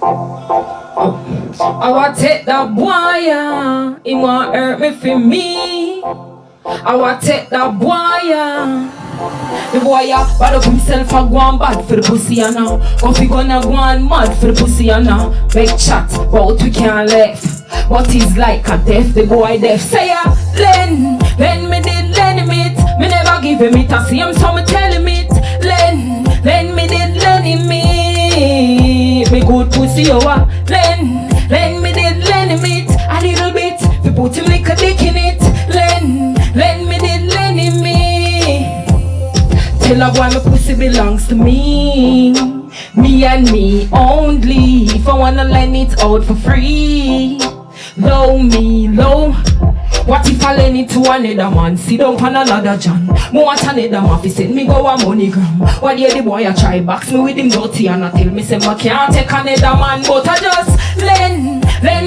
I want take that boy, yeah. He want hurt me for me. I want take that boy, yeah. The boy, yeah, bad up himself and go on bad for the pussy, yeah, now. Go fi gonna go on mad for the pussy, yeah, now. Big chat, but we can't left. What is like a death, the boy deaf. Say ya, Len me did lend him it. Me never give him it, I see him so me tell him it. Len me did lend him it. Me good pussy, you are. Len me did lend him it. A little bit, we put him like a dick in it. Len me did lend him it. Tell a boy my pussy belongs to me. Me and me only. If I wanna lend it out for free. Low me, low. What if I lend it to another man? Sit down on another John. Me want another man fi send me go a MoneyGram. One day the boy a try box me with him dirty and I tell me say me can't take another man. But I just lend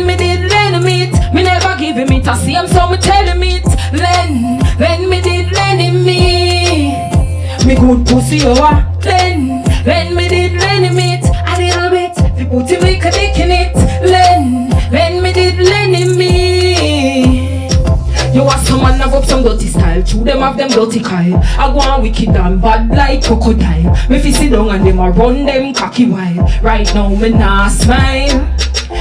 me did lend him it. Me never give him it, I see him so me tell him it. Lend me did lend him it. Me good pussy you are. Lend me did lend him it. A little bit, fi put him like a dick in it. Lend me did lend him me. You want someone have up some dirty style. Chew them have them dirty kyle. I go on wicked and bad like crocodile. Me fi sit down and them a run them cocky wild. Right now me nah smile.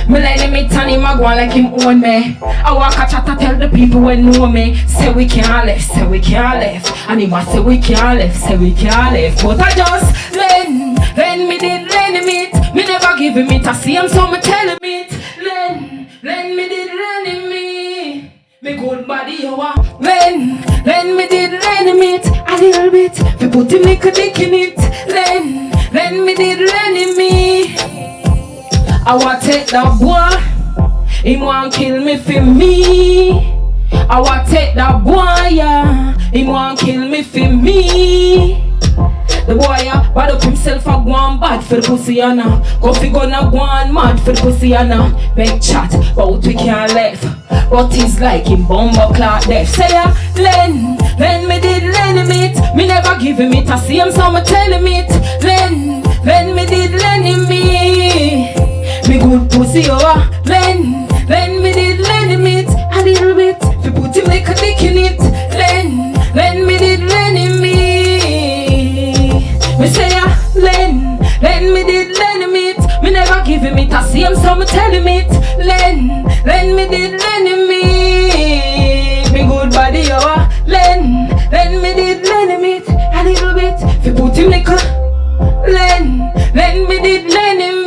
Me let him it and him a go on like him own me. I walk a chat to tell the people when know me. Say we can't left, say we can't left. And him a say we can't left, say we can't left. But I just lend me did lend him it. Me never give him it, I see him so me tell him it. Lend me did lend him it. Me good body you are. Lend me did lend him it. A little bit, we put him like a dick in it. Lend me did lend him it. I want take that boy. He want kill me for me. I want take that boy, yeah. He want kill me for me. The boy, yeah, bad up himself and go on bad for the pussy, yeah, now. Go fi gonna go on mad for the pussy, yeah, now. Big chat, but we can't left. But he's like him bumbo clock deaf. Say ya, lend me did lend him it. Me never give him it, I see him so me tell him it. Lend me did lend him me. Me good pussy, you are. Lend me did lend him it. A little bit, fi put him like a dick in it. Lend me did lend him me. Me say ya, lend me did lend him it. Me never give him it, I see him so me tell him it. Lend me did lend him me. Me good body you are. Lend me did lend him it. A little bit, fi put him like a. Lend me did lend him